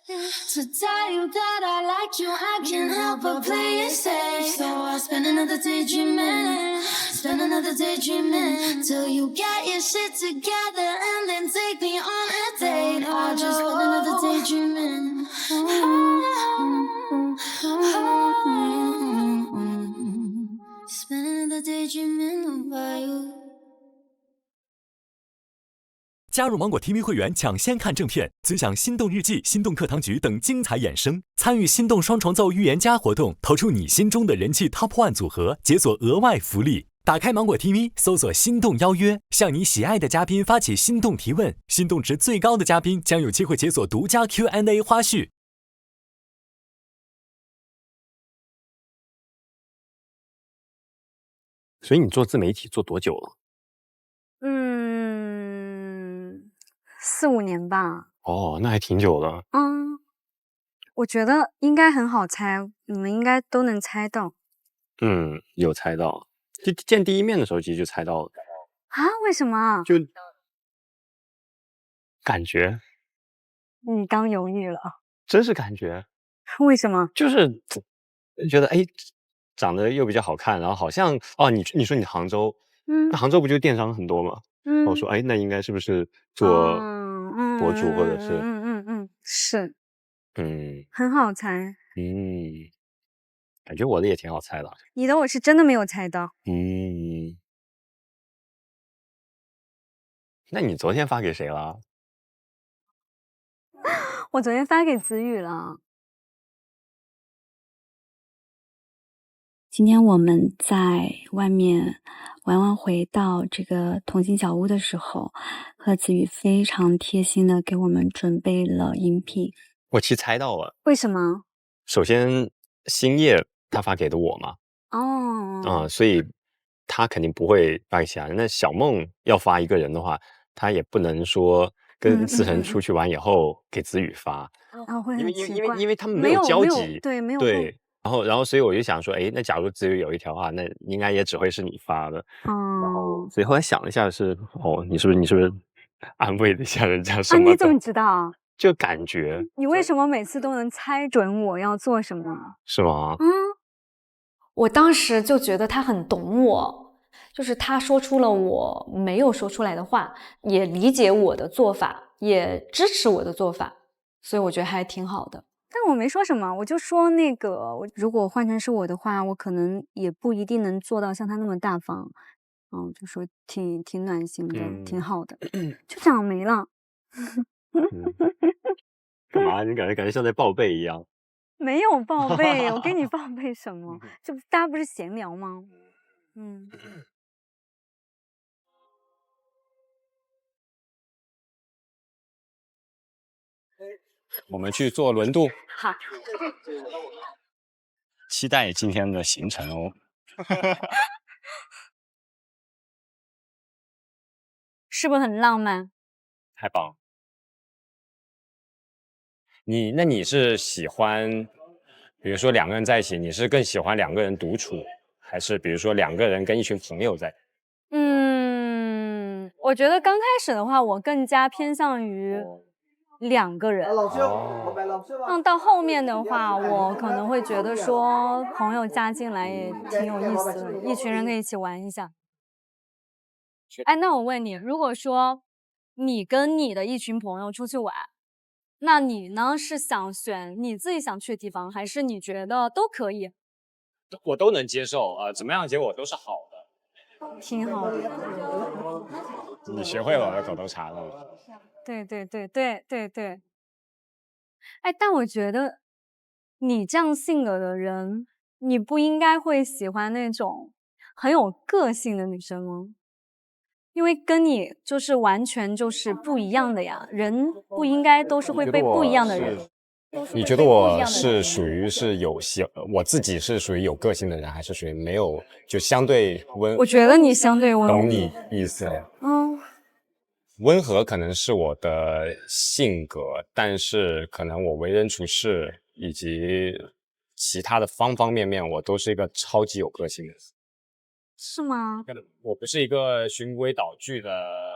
To tell you that I like you, I can't help but play it safe. So I spend another day dreaming, till you get your shit together and then take me on a date. I just spend another day dreaming. Spend another day dreaming about you. 加入芒果 TV 会员，抢先看正片，尊享心动日记、心动课堂局等精彩衍生，参与心动双重奏预言家活动，投出你心中的人气 Top One 组合，解锁额外福利。打开芒果 TV， 搜索心动邀约，向你喜爱的嘉宾发起心动提问，心动值最高的嘉宾将有机会解锁独家 Q&A 花絮。所以你做自媒体做多久了？4、5年吧。哦，那还挺久的。我觉得应该很好猜，你们应该都能猜到。有猜到，就见第一面的时候其实就猜到了。啊？为什么？就感觉。你刚犹豫了。真是感觉。为什么？就是觉得长得又比较好看，然后好像你说你杭州，那杭州不就电商很多吗？我说那应该是不是做博主或者是是很好猜。感觉我的也挺好猜的。你的我是真的没有猜到。那你昨天发给谁了？我昨天发给子宇了。今天我们在外面玩完回到这个同心小屋的时候，贺子宇非常贴心的给我们准备了饮品。我其实猜到了。为什么？首先星夜他发给的我嘛。所以他肯定不会发给其他人。那小梦要发一个人的话，他也不能说跟思成出去玩以后给子宇发。因为他们没有交集。没有。对。然后所以我就想说，那假如子宇有一条的话，那应该也只会是你发的。然后所以后来想了一下是，你是不是安慰了一下人家什么的？你怎么知道？就感觉。你为什么每次都能猜准我要做什么？是吗？我当时就觉得他很懂我，就是他说出了我没有说出来的话，也理解我的做法，也支持我的做法，所以我觉得还挺好的。但我没说什么，我就说那个，如果换成是我的话，我可能也不一定能做到像他那么大方。就说挺暖心的，挺好的，就这样没了。干嘛？你感觉像在报备一样。没有报备，我跟你报备什么？这大家不是闲聊吗？我们去坐轮渡。好。期待今天的行程哦。是不是很浪漫？太棒。那你是喜欢，比如说两个人在一起，你是更喜欢两个人独处，还是比如说两个人跟一群朋友在？我觉得刚开始的话，我更加偏向于两个人。到后面的话，我可能会觉得说朋友加进来也挺有意思的，一群人可以一起玩一下。那我问你，如果说你跟你的一群朋友出去玩，那你呢是想选你自己想去的地方，还是你觉得都可以？我都能接受，怎么样的结果都是好的。挺好的。你学会了我的口头禅了。对。但我觉得你这样性格的人，你不应该会喜欢那种很有个性的女生吗？因为跟你就是完全就是不一样的呀，人不应该都是会被不一样的人。你觉得我是属于我自己是属于有个性的人，还是属于没有就相对温？我觉得你相对温和。懂你意思了。温和可能是我的性格，但是可能我为人处事以及其他的方方面面，我都是一个超级有个性的人。是吗？我不是一个循规蹈矩的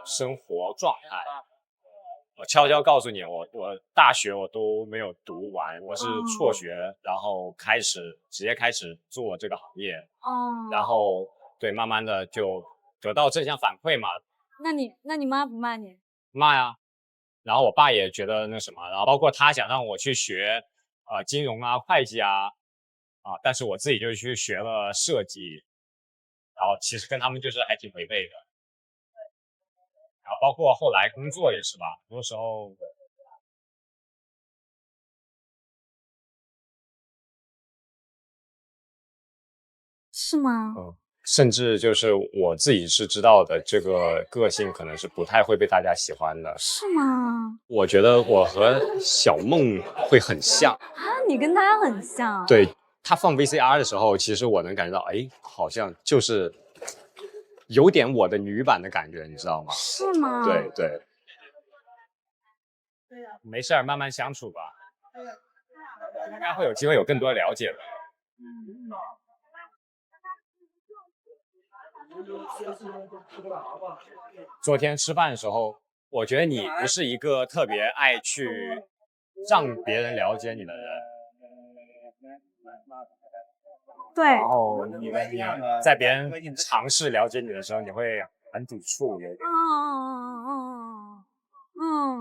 生活状态。我悄悄告诉你，我大学我都没有读完，我是辍学，然后直接开始做这个行业。然后对，慢慢的就得到正向反馈嘛。那你妈不骂你？骂呀。然后我爸也觉得那什么，然后包括他想让我去学金融啊、会计啊，但是我自己就去学了设计，然后其实跟他们就是还挺违背的。然后包括后来工作也是吧，很多时候是吗？甚至就是我自己是知道的，这个个性可能是不太会被大家喜欢的。是吗？我觉得我和小梦会很像啊，你跟他很像。对，他放 VCR 的时候，其实我能感觉到，哎，好像就是有点我的女版的感觉，你知道吗？是吗？对对。没事儿，慢慢相处吧，应该会有机会有更多了解的。昨天吃饭的时候，我觉得你不是一个特别爱去让别人了解你的人。对。然后你在别人尝试了解你的时候，你会很抵触。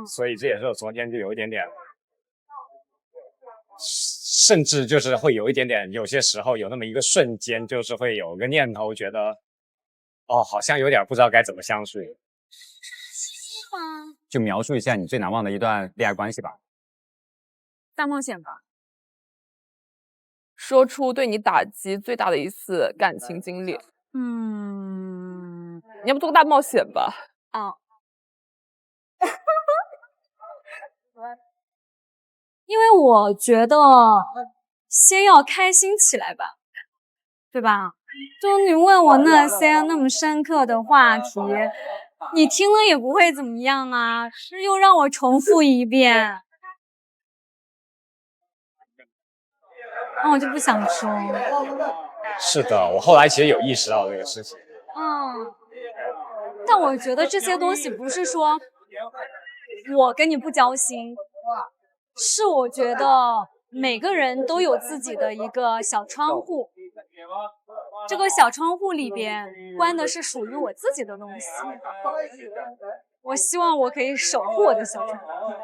所以这也是我昨天就有一点点，甚至就是会有一点点，有些时候有那么一个瞬间，就是会有个念头，觉得好像有点不知道该怎么相处。是吗？就描述一下你最难忘的一段恋爱关系吧。大冒险吧。说出对你打击最大的一次感情经历。你要不做个大冒险吧？因为我觉得先要开心起来吧，对吧？就你问我那些那么深刻的话题，你听了也不会怎么样啊，又让我重复一遍，那我就不想说。是的，我后来其实有意识到这个事情。但我觉得这些东西不是说我跟你不交心，是我觉得每个人都有自己的一个小窗户，这个小窗户里边关的是属于我自己的东西，我希望我可以守护我的小窗户。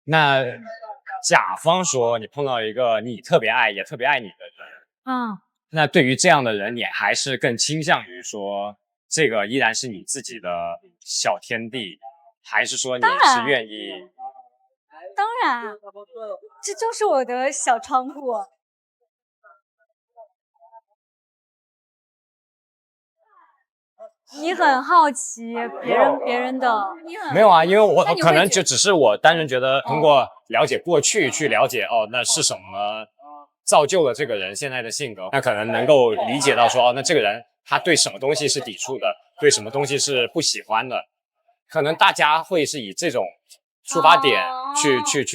那甲方说你碰到一个你特别爱也特别爱你的人，那对于这样的人，你还是更倾向于说这个依然是你自己的小天地，还是说你是愿意？当然，这就是我的小窗户。你很好奇别人的，没有啊，因为我可能就只是我单纯觉得通过了解过去去了解那是什么造就了这个人现在的性格，那可能能够理解到说那这个人他对什么东西是抵触的，对什么东西是不喜欢的，可能大家会是以这种出发点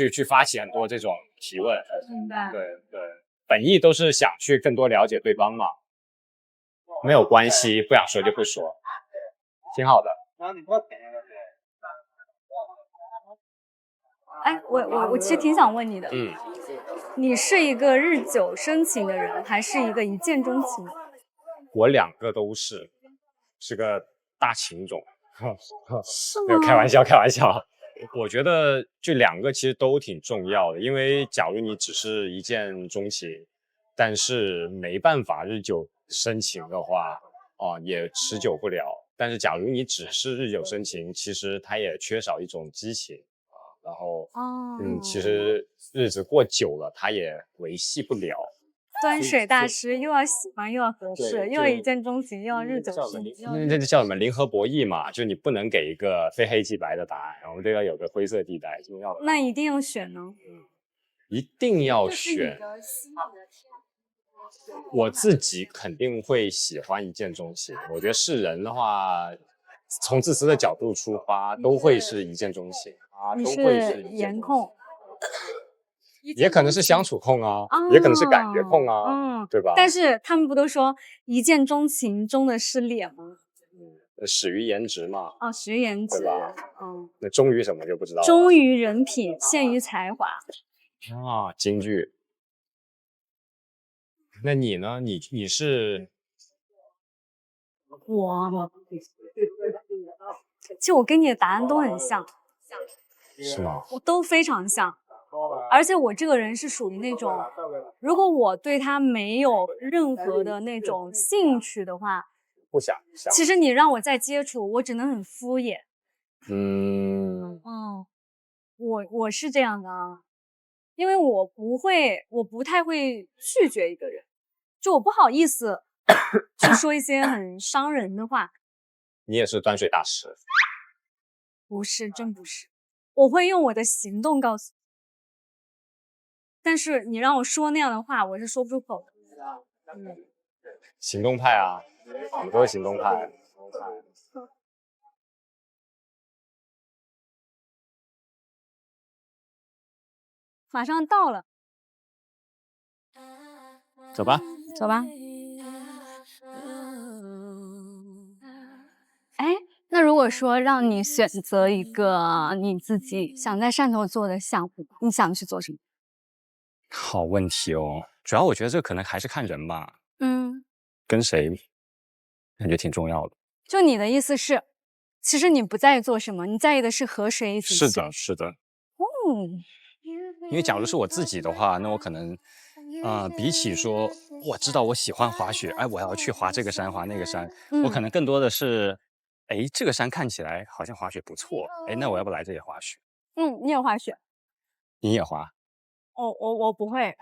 去发起很多这种提问。明白。对对，本意都是想去更多了解对方嘛，没有关系，不想说就不说，挺好的。哎，我其实挺想问你的，你是一个日久生情的人，还是一个一见钟情的人？我两个都是个大情种。是吗？没有，开玩笑开玩笑。我觉得这两个其实都挺重要的，因为假如你只是一见钟情，但是没办法日久生情的话，也持久不了。但是假如你只是日久生情，其实它也缺少一种激情然后其实日子过久了，它也维系不了。端水大师又要喜欢又要合适，又要一见钟情，又要日久生情，这叫什么零和博弈嘛？就你不能给一个非黑即白的答案，我们这个有个灰色地带，重要的。那一定要选呢？一定要选。我自己肯定会喜欢一见钟情。我觉得是人的话，从自私的角度出发，都会是一见钟情你是颜控。也可能是相处控啊，也可能是感觉控啊，对吧？但是他们不都说一见钟情中的是脸吗？始于颜值嘛。始于颜值，对吧？那忠于什么就不知道了。忠于人品，陷于才华。京剧。那你呢？你是？我，其实我跟你的答案都很像。是吗？我都非常像，而且我这个人是属于那种，如果我对他没有任何的那种兴趣的话，不想。其实你让我再接触，我只能很敷衍。我是这样的啊，因为我不太会拒绝一个人，就我不好意思去说一些很伤人的话。你也是端水大师？不是，真不是。我会用我的行动告诉你，但是你让我说那样的话，我是说不出口的。行动派啊，我们都是行动派。马上到了，走吧，走吧。哎，那如果说让你选择一个你自己想在汕头做的项目，你想去做什么？好问题哦。主要我觉得这可能还是看人吧。跟谁，感觉挺重要的。就你的意思是，其实你不在意做什么，你在意的是和谁一起。是的，是的。因为假如是我自己的话，那我可能，比起说我知道我喜欢滑雪，哎，我要去滑这个山，滑那个山，我可能更多的是，哎，这个山看起来好像滑雪不错，哎，那我要不来这里滑雪？你也滑雪？你也滑？我不会。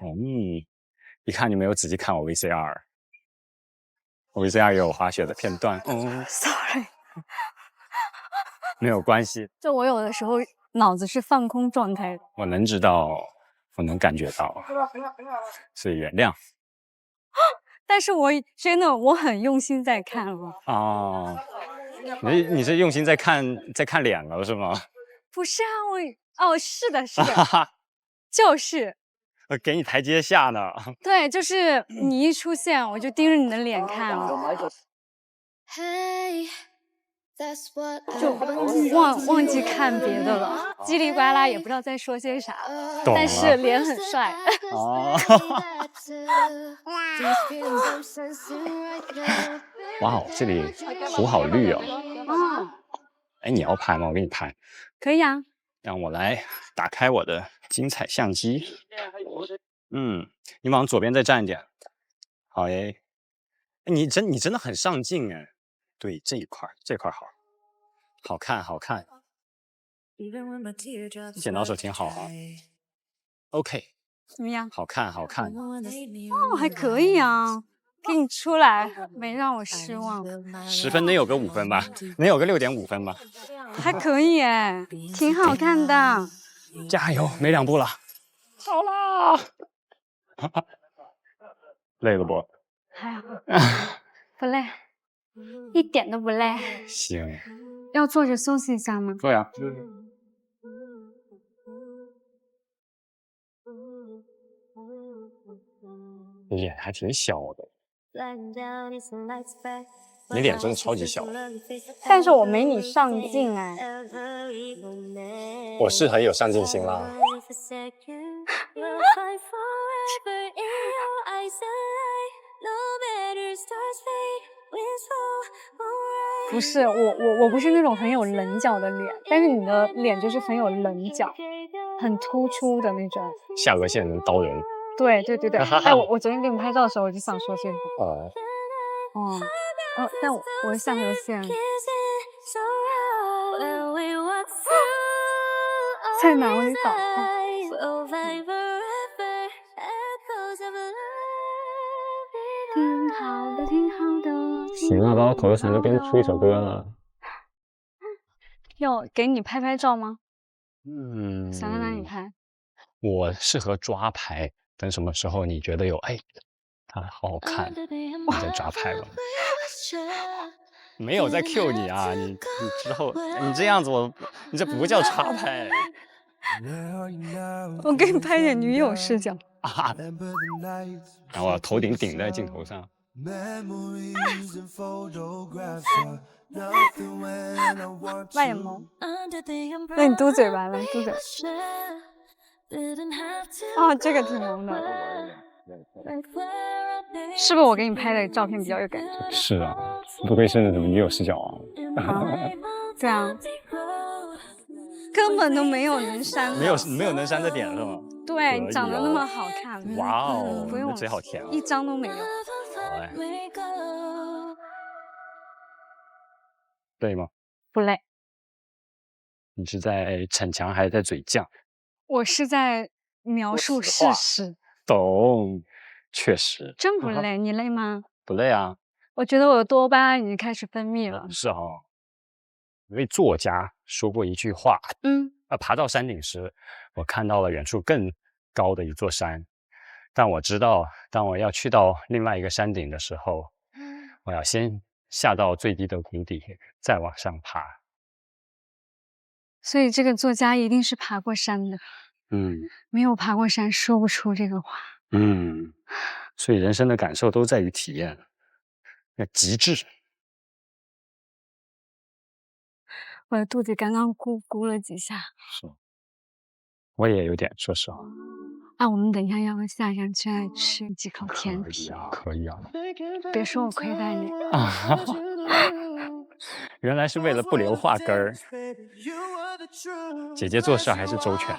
一看你没有仔细看我 VCR， 我 VCR 也有滑雪的片段。Sorry， 没有关系。就我有的时候脑子是放空状态的。我能知道，我能感觉到，所以原谅。但是我真的我很用心在看了。你是用心在看脸了是吗？不是啊，是的，就是。给你台阶下呢。对，就是你一出现，我就盯着你的脸看了，就忘记看别的了，叽里呱啦也不知道在说些啥，但是脸很帅。哇哦，这里湖好绿哦。哎，你要拍吗？我给你拍。可以啊。让我来打开我的精彩相机。你往左边再站一点。好耶。你真的很上镜哎。对，这块好看。剪刀手挺好啊。OK。怎么样？好看。还可以啊。给你出来，没让我失望。10分能有个5分吧，能有个6.5分吧。还可以哎，挺好看的。加油，没2步了。好啦。累了不？还好。不累，一点都不累。行。要坐着休息一下吗？坐呀。脸还挺小的。你脸真的超级小。但是我没你上镜哎。我是很有上进心啦。不是我不是那种很有棱角的脸，但是你的脸就是很有棱角，很突出的那种。下颚线能刀人。对。哎，我昨天给你拍照的时候，我就想说这个。但我的下颚线在哪里找？挺好的。行啊，把我口头禅都编出一首歌了。要给你拍照吗？想在哪里拍？我适合抓拍，等什么时候你觉得有它好好看，你再抓拍吧。没有在 cue 你啊，你之后你这样子你这不叫抓拍。我给你拍点女友视角啊，然后头顶顶在镜头上。外眼眸，那你嘟嘴吧，来嘟嘴。啊，这个挺萌的，是不是我给你拍的照片比较有感觉？是啊，不愧是那种女友视角啊。对啊，根本都没有能删，没有能删的点是吗？对，你长得那么好看，哇哦，不用，嘴好甜啊，一张都没有。累吗？不累。你是在逞强还是在嘴犟？我是在描述事实。懂，确实。真不累，你累吗？不累啊。我觉得我的多巴胺已经开始分泌了。是啊，一位作家说过一句话，爬到山顶时，我看到了远处更高的一座山，但我知道，当我要去到另外一个山顶的时候，我要先下到最低的谷底，再往上爬。所以这个作家一定是爬过山的。没有爬过山说不出这个话。所以人生的感受都在于体验，要极致。我的肚子刚刚咕了几下。是，我也有点，说实话。啊，我们等一下要不下山去那里吃几口甜品？可以啊。别说我亏待你。原来是为了不留话根儿。姐姐做事还是周全。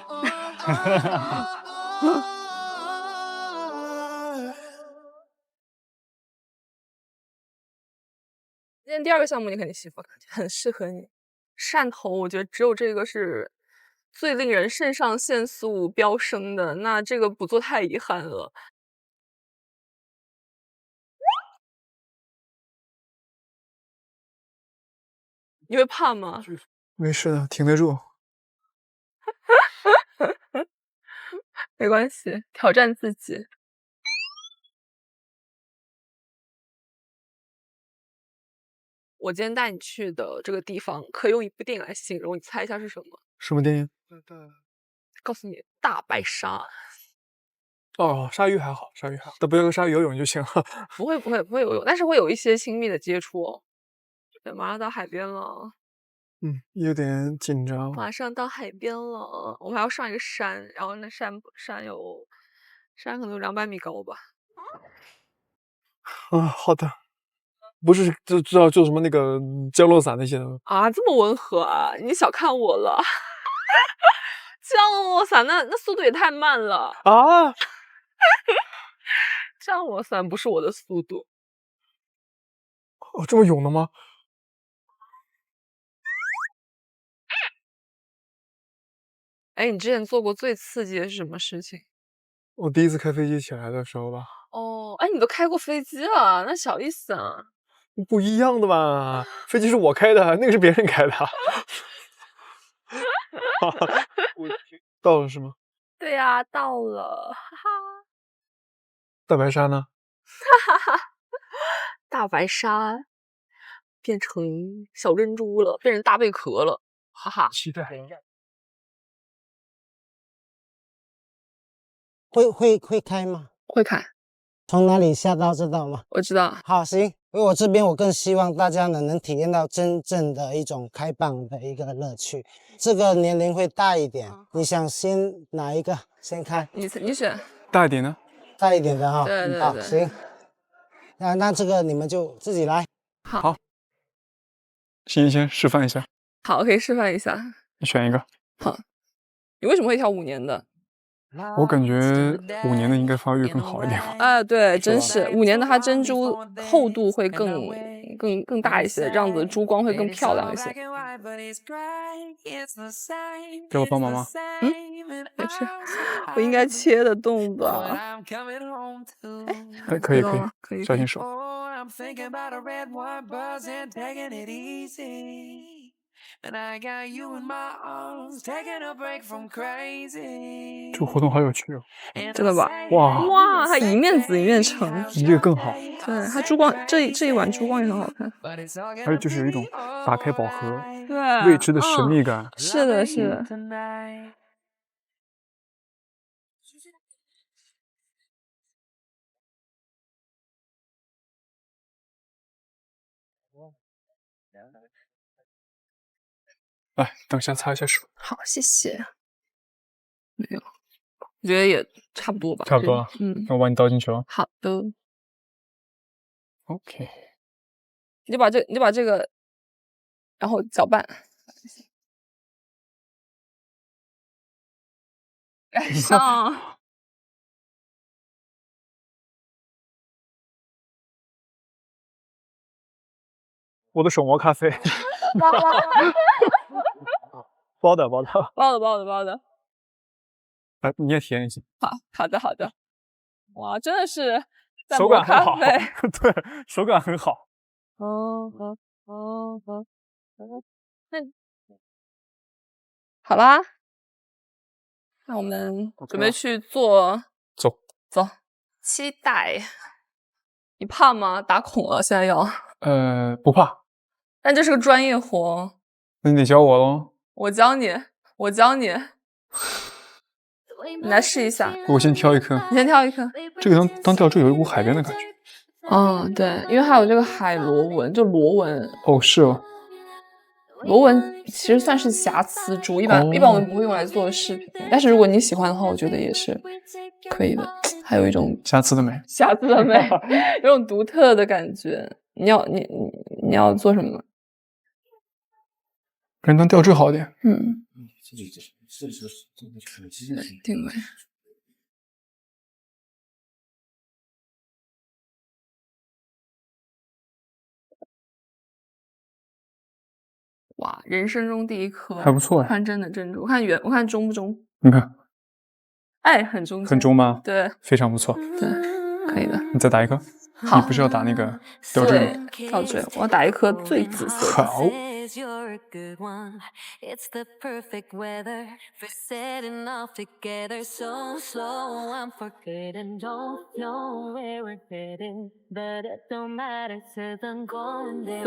今天第2个项目你肯定喜欢，很适合你。汕头，我觉得只有这个是最令人肾上腺素飙升的，那这个不做太遗憾了。你会怕吗？没事的，挺得住。没关系，挑战自己。我今天带你去的这个地方，可以用一部电影来形容，你猜一下是什么？什么电影？告诉你，大白鲨。哦，鲨鱼还好，鲨鱼还好，但不要跟鲨鱼游泳就行了。不会游泳，但是会有一些亲密的接触哦。对，马上到海边了。有点紧张。马上到海边了，我们还要上一个山，然后那山可能有200米高吧。好的。不是知道就什么那个降落伞那些的啊，这么温和啊！你小看我了。降落伞那速度也太慢了啊！降落伞不是我的速度。哦，这么勇的吗？哎，你之前做过最刺激的是什么事情？我第一次开飞机起来的时候吧。哦，哎，你都开过飞机了，那小意思啊。不一样的吧？飞机是我开的，那个是别人开的。到了是吗？对呀，到了，哈哈。大白鲨呢？哈哈哈，大白鲨变成小珍珠了，变成大贝壳了，哈哈。期待。会开吗？会开。从哪里下到知道吗？我知道。好，行。因为我这边我更希望大家能体验到真正的一种开蚌的一个乐趣。这个年龄会大一点，你想先哪一个先开？你选。大一点的。大一点的哈。对。好，行。那这个你们就自己来。好。先示范一下。好，可以示范一下。你选一个。好。你为什么会挑5年的？我感觉5年的应该发育更好一点吧。对，真是5年的它珍珠厚度会更大一些，这样子珠光会更漂亮一些。给我帮忙吗？没事，我应该切得动吧？哎，可以，小心手。这个活动好有趣哦！真的吧？哇，它一面紫一面橙，你这个更好。对，它珠光这一碗珠光也很好看，还有就是有一种打开宝盒对未知的神秘感。是的。来，等下擦一下手。好，谢谢。没有，我觉得也差不多吧。差不多了。那我把你倒进去了。好的。OK。你就把这个，然后搅拌。盖上。我的手磨咖啡。包的。来，你也体验一下。好的。哇，真的是在手磨感很好。咖啡。对，手感很好。那好啦，那我们准备去做。走，期待。你怕吗？打孔了，现在要。不怕。但这是个专业活。那你得教我喽。我教你。你来试一下。我先挑一颗。你先挑一颗。这个当吊坠有一股海边的感觉。对，因为还有这个海螺纹，就螺纹。哦，是哦。螺纹其实算是瑕疵珠，一般我们不会用来做饰品，但是如果你喜欢的话，我觉得也是可以的。还有一种瑕疵的美，有种独特的感觉。你要做什么？人当吊坠好点。定位。哇，人生中第一颗，还不错哎。穿针的珍珠，我看中不中？你看，哎，很中。很中吗？对，非常不错。对，可以的。你再打一颗。好，你不是要打那个吊坠吗？吊坠，我要打一颗最紫色。好。怎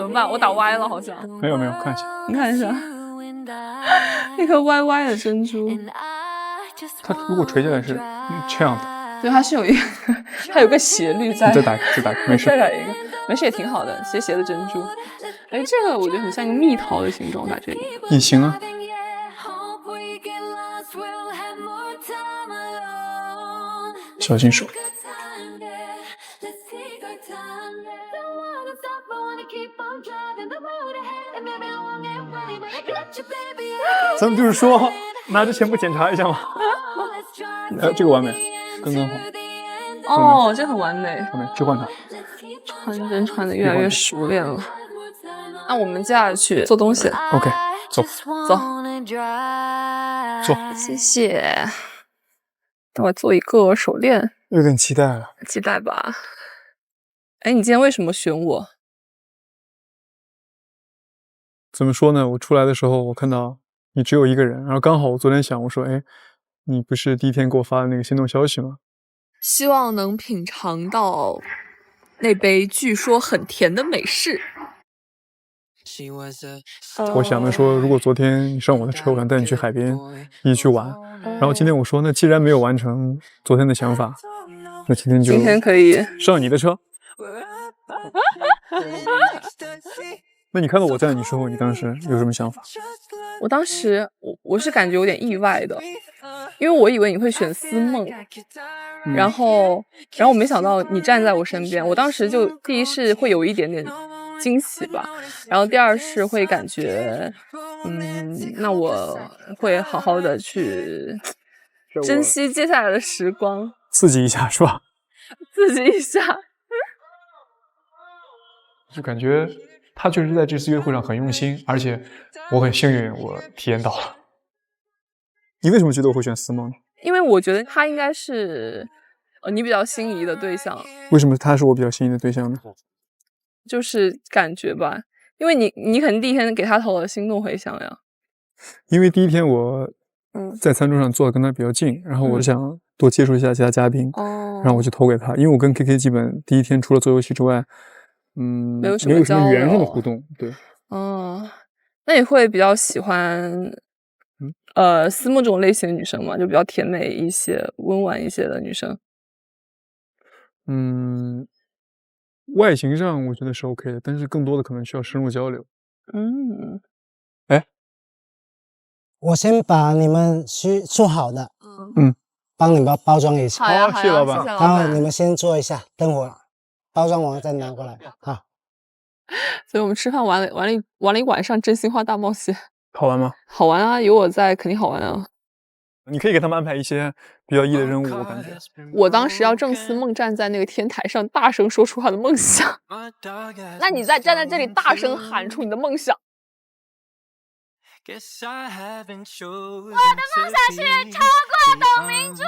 么办？我打歪了，好像。没有，看一下。你看一下，一颗歪歪的珍珠。它如果垂下来是这样的。对，它是有一个，它有个斜率在。你再打一个，没事。再打一个，没事也挺好的，斜的珍珠。哎，这个我觉得很像一个蜜桃的形状，打这里。也行啊。小心手。咱们就是说，拿着钱不检查一下吗？这个完美，刚刚好。这很完美。去换它。穿针穿的越来越熟练了。那我们接下去做东西。OK， 走。谢谢。等我做一个手链。有点期待了。期待吧。哎，你今天为什么选我？怎么说呢？我出来的时候，我看到你只有一个人，然后刚好我昨天想，我说，哎，你不是第一天给我发的那个心动消息吗？希望能品尝到那杯据说很甜的美式。我想着说，如果昨天你上我的车，我想带你去海边一起去玩，然后今天我说，那既然没有完成昨天的想法，那今天可以上你的车。那你看到我在你时候，你当时有什么想法？我当时我是感觉有点意外的，因为我以为你会选思梦，然后我没想到你站在我身边。我当时就第一是会有一点点惊喜吧，然后第二是会感觉，那我会好好的去珍惜接下来的时光，刺激一下是吧？刺激一下，就感觉他确实在这次约会上很用心，而且我很幸运，我体验到了。你为什么觉得我会选思梦呢？因为我觉得他应该是你比较心仪的对象。为什么他是我比较心仪的对象呢？就是感觉吧，因为你肯定第一天给他投了心动回响呀。因为第一天我在餐桌上坐的跟他比较近，然后我想多接触一下其他嘉宾，然后我就投给他。因为我跟 KK 基本第一天除了做游戏之外，没有什么语言上的互动。对。那你会比较喜欢思梦这种类型的女生吗？就比较甜美一些、温婉一些的女生。外形上我觉得是 OK 的，但是更多的可能需要深入交流。嗯，哎，我先把你们做好的，帮你们包装一下。好呀，好呀，谢谢老板。然后你们先做一下，等会包装完再拿过来。好。所以我们吃饭玩了一晚上真心话大冒险。好玩吗？好玩啊，有我在肯定好玩啊。你可以给他们安排一些比较易的任务，我感觉。我当时要郑思梦站在那个天台上，大声说出她的梦想。那你再站在这里，大声喊出你的梦想。我的梦想是超过董明珠。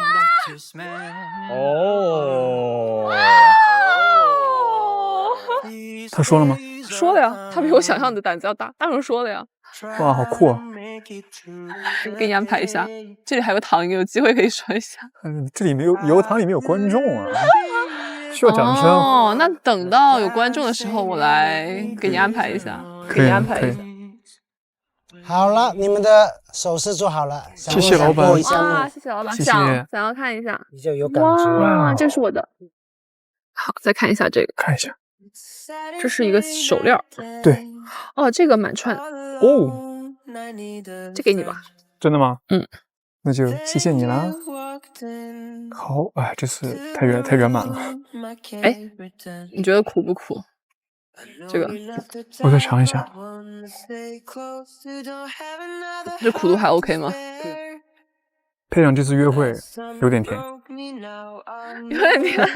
他说了吗？说了呀，他比我想象的胆子要大，大声说了呀。哇，好酷啊！给你安排一下，这里还有糖，有机会可以说一下。这里没有糖，里面有观众啊，需要掌声。哦，那等到有观众的时候，我来给你安排一下，给你安排一下。好了，你们的手势做好了，谢谢老板啊，谢谢老板，想要看一下，你就有感觉。哇，这是我的。好，再看一下这个，看一下，这是一个手链。对，哦，这个满串哦，这给你吧。真的吗？那就谢谢你啦。好，哎，这次太圆满了。哎，你觉得苦不苦？这个我再尝一下。这苦度还 OK 吗？配上这次约会，有点甜。有点甜。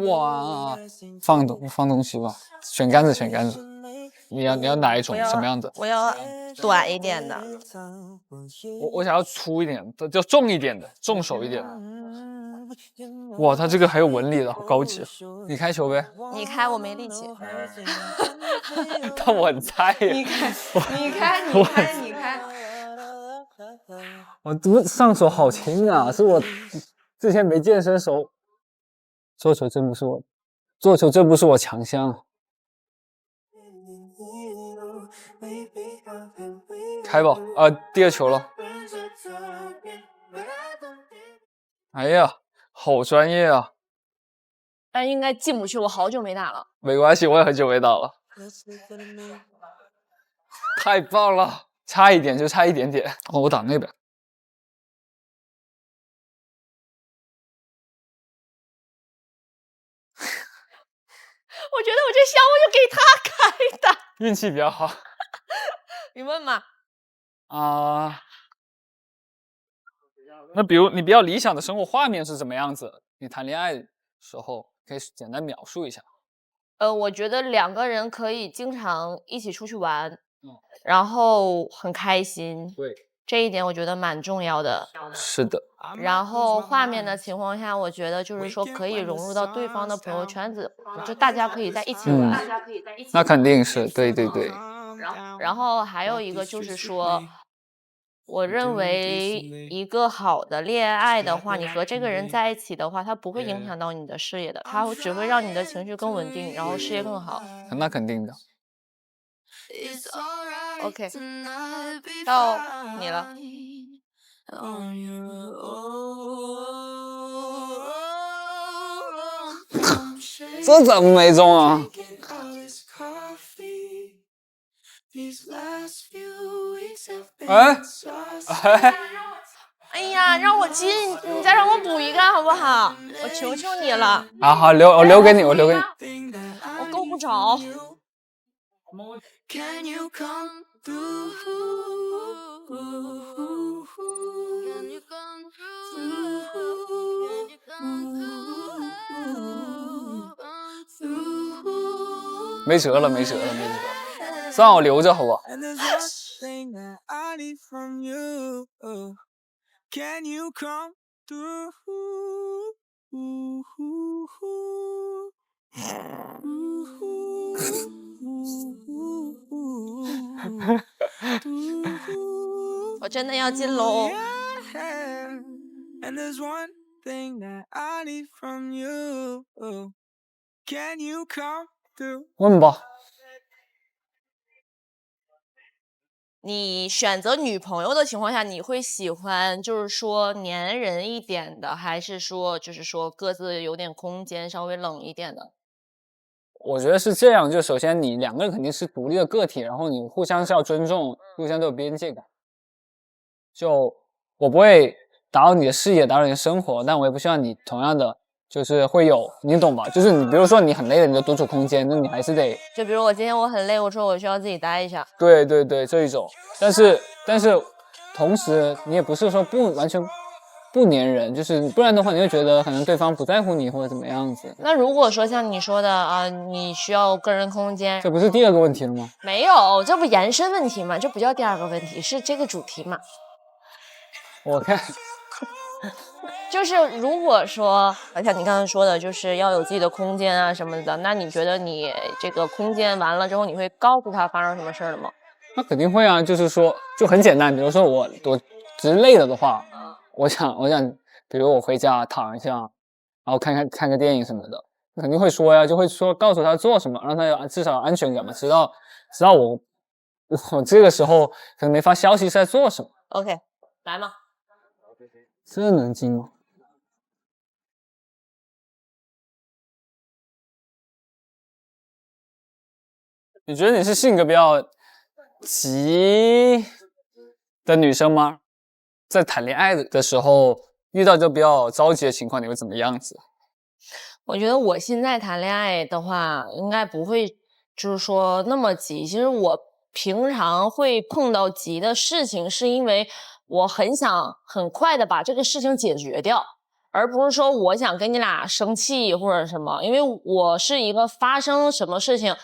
哇，放东西吧，选杆子。你要哪一种？什么样的？我要短一点的。我想要粗一点的，就重一点的，重手一点的。哇，它这个还有纹理的，好高级。你开球呗。你开，我没力气。但我很菜耶。你开。我上手好轻啊，是我之前没健身手。做球真不是我强项。开吧，第二球了。哎呀，好专业啊！但应该进不去，我好久没打了。没关系，我也很久没打了。太棒了，差一点就差一点点。哦，我打那边。我觉得我这项目就给他开的。运气比较好。你问嘛？那比如你比较理想的生活画面是怎么样子？你谈恋爱时候可以简单描述一下。我觉得两个人可以经常一起出去玩，然后很开心。对，这一点我觉得蛮重要的。是的。然后画面的情况下，我觉得就是说可以融入到对方的朋友圈子，就大家可以在一起玩。那肯定是，对。然后还有一个就是说，我认为一个好的恋爱的话，你和这个人在一起的话，他不会影响到你的事业的，他只会让你的情绪更稳定，然后事业更好。那肯定的。OK， 到你了。这怎么没中啊？哎呀，让我进，你再让我补一个好不好？我求求你了。好，我留给你，我够不着。没辙了，算我留着好不好？我真的要进喽。问吧。你选择女朋友的情况下，你会喜欢就是说粘人一点的，还是说就是说各自有点空间，稍微冷一点的？我觉得是这样，就首先你两个人肯定是独立的个体，然后你互相是要尊重，互相都有边界感。就我不会打扰你的事业，打扰你的生活，但我也不希望你同样的就是会有，你懂吧？就是你比如说你很累了，你就独处空间，那你还是得，就比如我今天我很累，我说我需要自己待一下。对对对，这一种。但是同时你也不是说完全不粘人，就是不然的话你会觉得可能对方不在乎你或者怎么样子。那如果说像你说的啊，你需要个人空间，这不是第二个问题了吗？没有，这不延伸问题吗？这不叫第二个问题，是这个主题嘛？我看。就是如果说像你刚才说的，就是要有自己的空间啊什么的，那你觉得你这个空间完了之后，你会告诉他发生什么事了吗？那肯定会啊，就是说就很简单，比如说我只是累了的话，我想，比如我回家躺一下，然后看个电影什么的，肯定会说呀，就会说告诉他做什么，让他至少有安全感嘛，知道我这个时候可能没发消息是在做什么。OK， 来嘛。这能进吗？你觉得你是性格比较急的女生吗？在谈恋爱的时候遇到就比较着急的情况，你会怎么样子？我觉得我现在谈恋爱的话，应该不会就是说那么急。其实我平常会碰到急的事情，是因为我很想很快的把这个事情解决掉，而不是说我想跟你俩生气或者什么。因为我是一个发生什么事情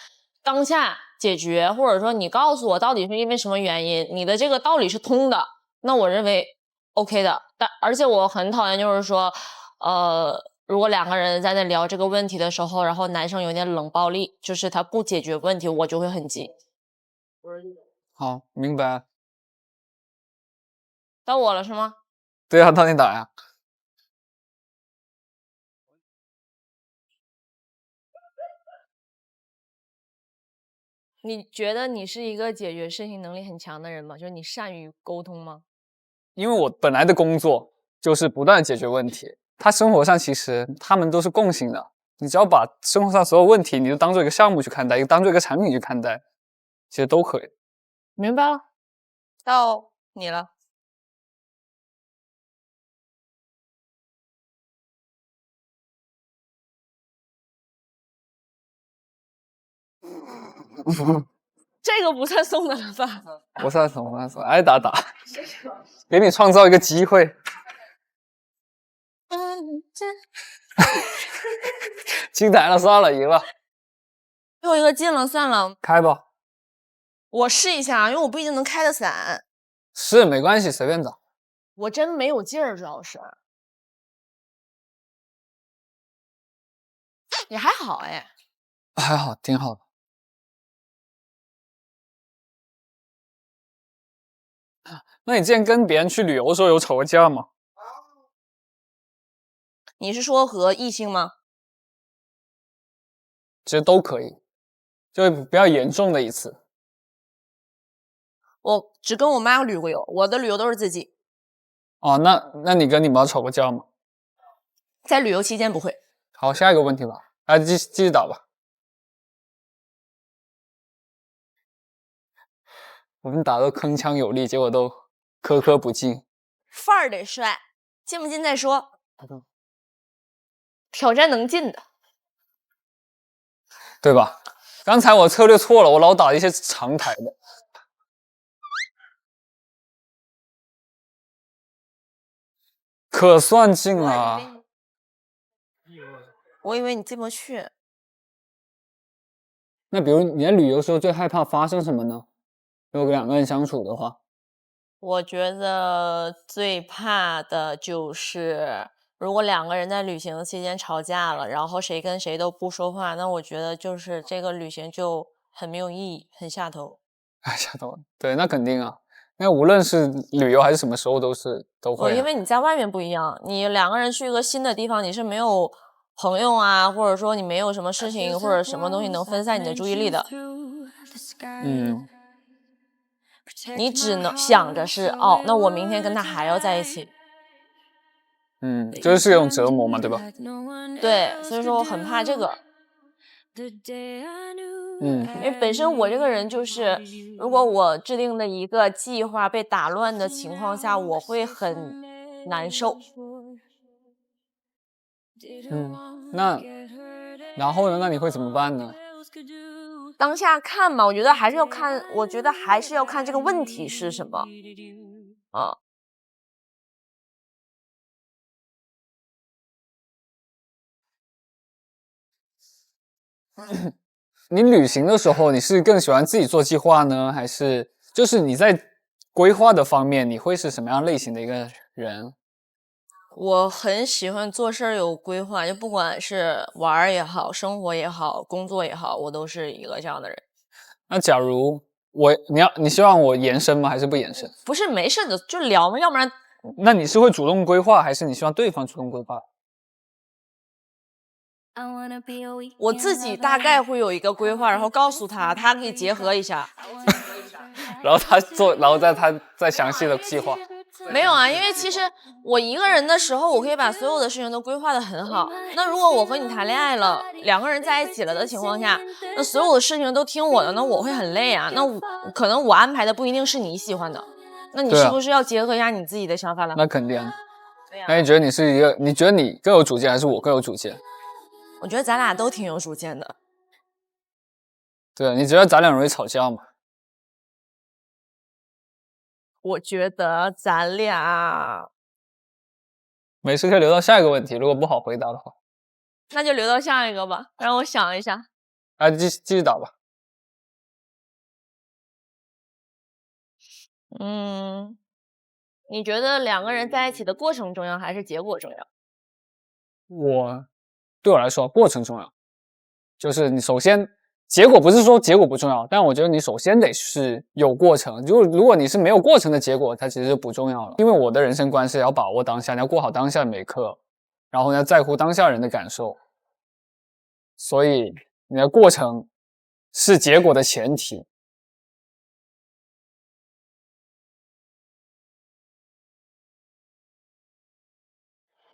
当下解决，或者说你告诉我到底是因为什么原因，你的这个道理是通的，那我认为 OK 的。而且我很讨厌就是说如果两个人在那聊这个问题的时候，然后男生有点冷暴力，就是他不解决问题，我就会很急。好，明白。到我了是吗？对啊，到你打呀。你觉得你是一个解决事情能力很强的人吗？就是你善于沟通吗？因为我本来的工作就是不断解决问题，他生活上其实他们都是共性的，你只要把生活上所有问题，你就当做一个项目去看待，当做一个产品去看待，其实都可以。明白了，到你了。这个不算送的了吧？不算送，挨打，给你创造一个机会。进台了，算了，赢了。最后一个进了，算了。开吧。我试一下，因为我不一定能开得散。是，没关系，随便找。我真没有劲儿，主要是。也还好哎。还好，挺好的。那你之前跟别人去旅游的时候有吵过架吗？你是说和异性吗？其实都可以，就比较严重的一次。我只跟我妈旅过游，我的旅游都是自己。哦，那你跟你妈吵过架吗？在旅游期间不会。好，下一个问题吧，继续打吧。我们打得铿锵有力，结果都颗颗不进。范儿得帅，进不进再说。挑战能进的，对吧？刚才我策略错了，我老打一些长台的。可算进了。我以为你进不去。那比如你在旅游时候最害怕发生什么呢？如果两个人相处的话，我觉得最怕的就是如果两个人在旅行期间吵架了，然后谁跟谁都不说话，那我觉得就是这个旅行就很没有意义，很下头。下头，对，那肯定啊。那无论是旅游还是什么时候都会、因为你在外面不一样，你两个人去一个新的地方，你是没有朋友啊，或者说你没有什么事情或者什么东西能分散你的注意力的。你只能想着是哦，那我明天跟他还要在一起。就是一种折磨嘛，对吧？对，所以说我很怕这个。因为本身我这个人就是，如果我制定的一个计划被打乱的情况下，我会很难受。那然后呢？那你会怎么办呢？当下看嘛，我觉得还是要看，这个问题是什么啊。你旅行的时候，你是更喜欢自己做计划呢，还是就是你在规划的方面，你会是什么样类型的一个人？我很喜欢做事儿有规划，就不管是玩也好，生活也好，工作也好，我都是一个这样的人。那假如你希望我延伸吗？还是不延伸？不是，没事的，就聊嘛，要不然。那你是会主动规划，还是你希望对方主动规划？我自己大概会有一个规划，然后告诉他，他可以结合一下。然后他做，然后再详细的计划。没有啊，因为其实我一个人的时候，我可以把所有的事情都规划得很好。那如果我和你谈恋爱了，两个人在一起了的情况下，那所有的事情都听我的，那我会很累啊。那可能我安排的不一定是你喜欢的，那你是不是要结合一下你自己的想法了？那肯定。那你觉得你觉得你更有主见，还是我更有主见？我觉得咱俩都挺有主见的。对，你觉得咱俩容易吵架吗？我觉得咱俩没事，可以留到下一个问题，如果不好回答的话，那就留到下一个吧，让我想一下。继续打吧。你觉得两个人在一起的过程重要还是结果重要？对我来说，过程重要。就是你首先，结果不是说结果不重要，但我觉得你首先得是有过程。如果你是没有过程的结果，它其实就不重要了。因为我的人生观是要把握当下，你要过好当下的每一刻，然后呢，在乎当下人的感受。所以你的过程是结果的前提。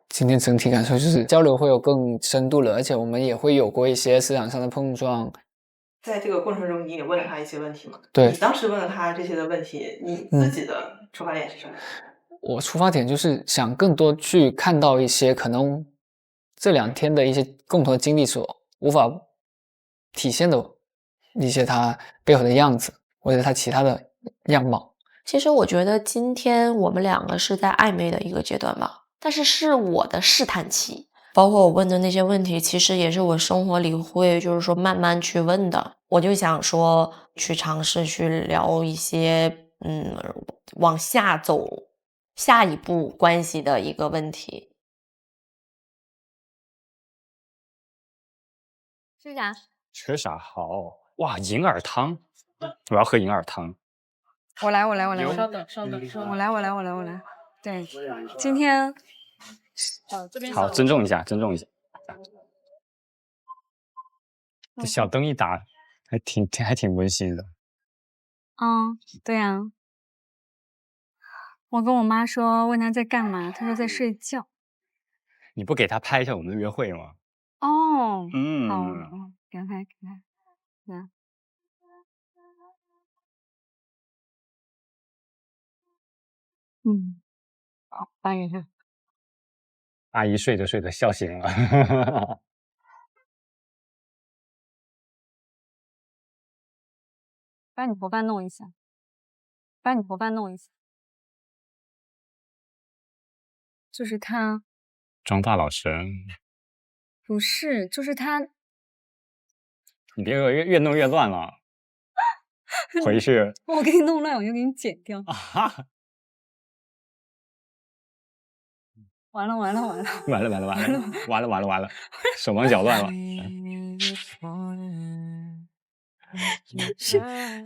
今天整体感受就是交流会有更深度了，而且我们也会有过一些思想上的碰撞。在这个过程中，你也问了他一些问题吗？对，你当时问了他这些的问题，你自己的出发点是什么？我出发点就是想更多去看到一些可能这2天的一些共同的经历所无法体现的一些他背后的样子，或者他其他的样貌。其实我觉得今天我们两个是在暧昧的一个阶段吧，但是我的试探期，包括我问的那些问题，其实也是我生活里会就是说慢慢去问的。我就想说去尝试去聊一些往下走下一步关系的一个问题。吃啥？吃啥好？哇，银耳汤，我要喝银耳汤。我来。稍等。我来。对，今天这边好，尊重一下。这小灯一打，还挺温馨的。对啊。我跟我妈说，问她在干嘛，她说在睡觉。你不给她拍一下我们的约会吗？好，给她拍。来。好，发给她。阿姨睡着笑醒了。把你头发弄一下。就是他。装大老神。不是，就是他。你别越弄越乱了。回去。我给你弄乱，我就给你剪掉。完了，手忙脚乱了。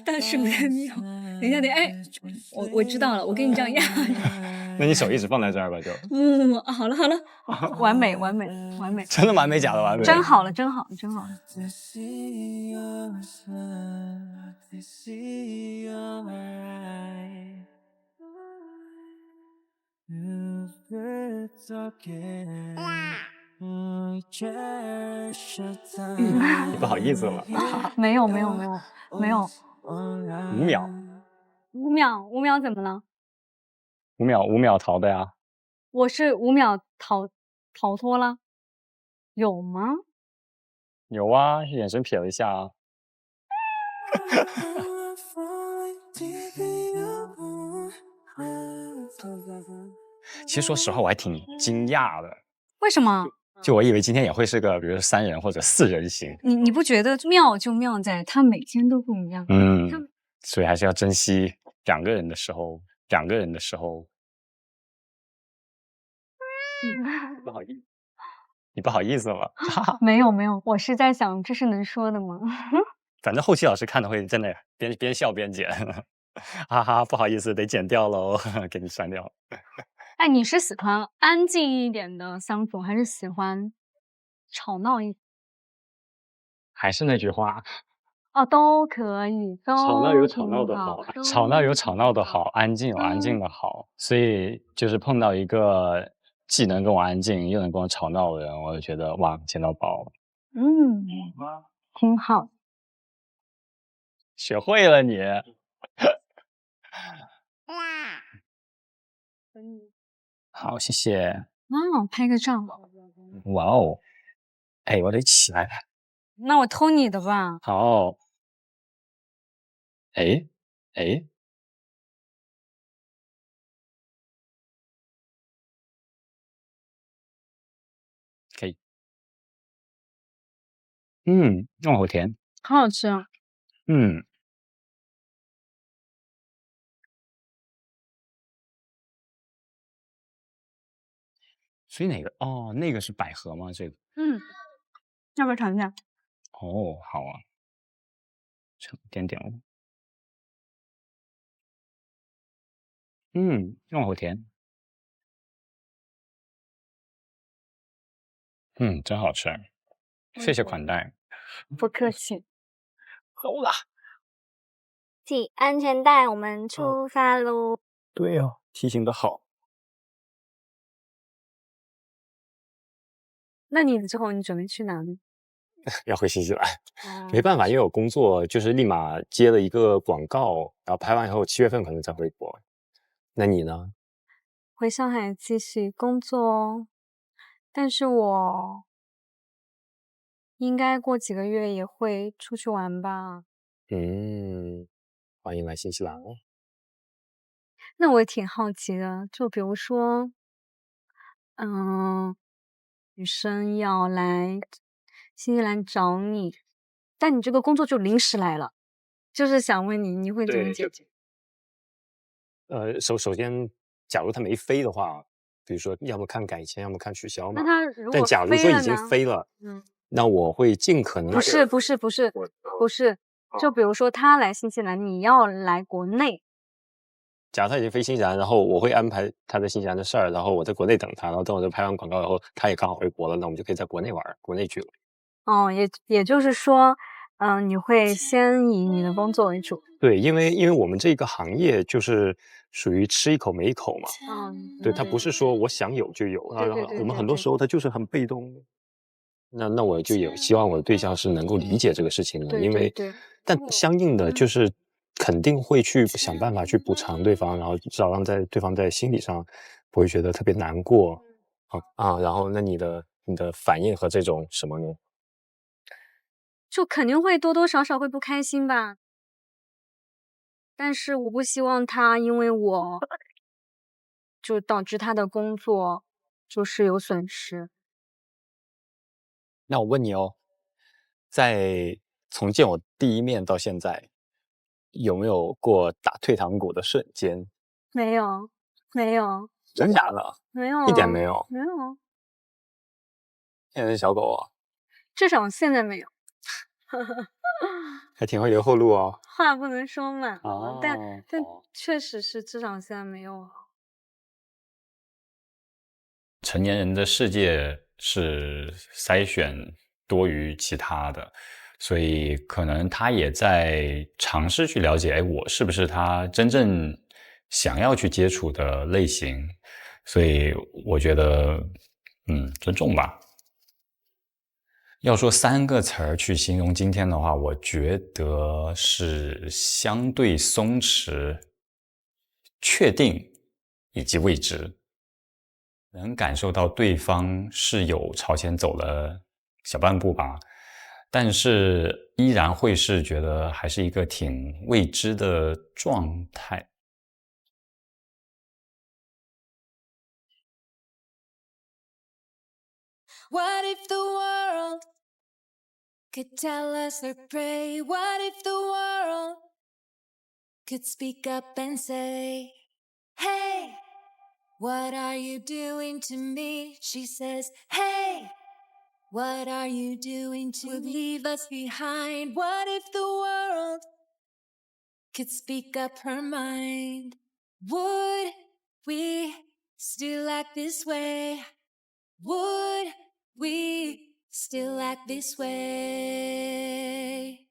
大树的妙。等一下，哎，我知道了，我跟你这样压。那你手一直放在这儿吧，就。好了，完美。真的完美，假的完美。真好了。你不好意思了。没有。5秒怎么了？5秒逃的呀。我是5秒逃脱了，有吗？有啊，眼神瞥了一下啊。其实说实话，我还挺惊讶的。为什么？就我以为今天也会是个，比如说3人或者4人行。你不觉得妙就妙在它每天都不一样？所以还是要珍惜2个人的时候。不好意思，你不好意思了？没有，我是在想，这是能说的吗？反正后期老师看的会在那边笑边剪，哈哈，不好意思，得剪掉喽，给你删掉。哎，你是喜欢安静一点的相处，还是喜欢吵闹一点？还是那句话。都可以。吵闹有吵闹的好，安静有安静的好。所以就是碰到一个既能跟我安静又能跟我吵闹的人，我就觉得哇，捡到宝了。挺好。学会了你。好，谢谢。拍个照。哇哦，哎，我得起来了。那我偷你的吧。好。哎，可以。旺火甜，好好吃啊。所以哪个？那个是百合吗？这个。要不要尝一下？好啊。点哦。旺火甜。真好吃。谢谢款待。不客气。走了。系安全带，我们出发喽。对哦，提醒的好。那你之后你准备去哪里？要回新西兰。没办法，因为我工作就是立马接了一个广告，然后拍完以后7月份可能再回国。那你呢？回上海继续工作哦，但是我应该过几个月也会出去玩吧。欢迎来新西兰哦。那我也挺好奇的，就比如说，女生要来新西兰找你，但你这个工作就临时来了，就是想问你，你会怎么解决？首先，假如他没飞的话，比如说要么看改签，要么看取消嘛。那他如果但假如说已经飞了，那我会尽可能。不是，就比如说他来新西兰，你要来国内。假如他已经飞新西兰，然后我会安排他在新西兰的事儿，然后我在国内等他，然后等我这拍完广告以后，他也刚好回国了，那我们就可以在国内玩，国内去了。也就是说，你会先以你的工作为主。对，因为我们这个行业就是属于吃一口没一口嘛。对，他不是说我想有就有，我们很多时候他就是很被动。那我就也希望我的对象是能够理解这个事情的，因为但相应的就是肯定会去想办法去补偿对方，然后至少让对方在心理上不会觉得特别难过。然后那你的反应和这种什么呢？就肯定会多多少少会不开心吧，但是我不希望他因为我就导致他的工作就是有损失。那我问你哦，在从见我第一面到现在，有没有过打退堂鼓的瞬间？没有。真假的？没有，一点没有。现在是小狗啊？至少现在没有。还挺会留后路哦。话不能说满哦，但确实是至少现在没有好。成年人的世界是筛选多于其他的，所以可能他也在尝试去了解，哎，我是不是他真正想要去接触的类型？所以我觉得，尊重吧。要说3个词儿去形容今天的话，我觉得是相对松弛、确定以及未知。能感受到对方是有朝前走了小半步吧，但是依然会是觉得还是一个挺未知的状态。What if the world could tell us or pray? What if the world could speak up and say, hey, what are you doing to me? She says, hey, what are you doing to leave us behind? What if the world could speak up her mind? Would we still act this way? Would we still act this way?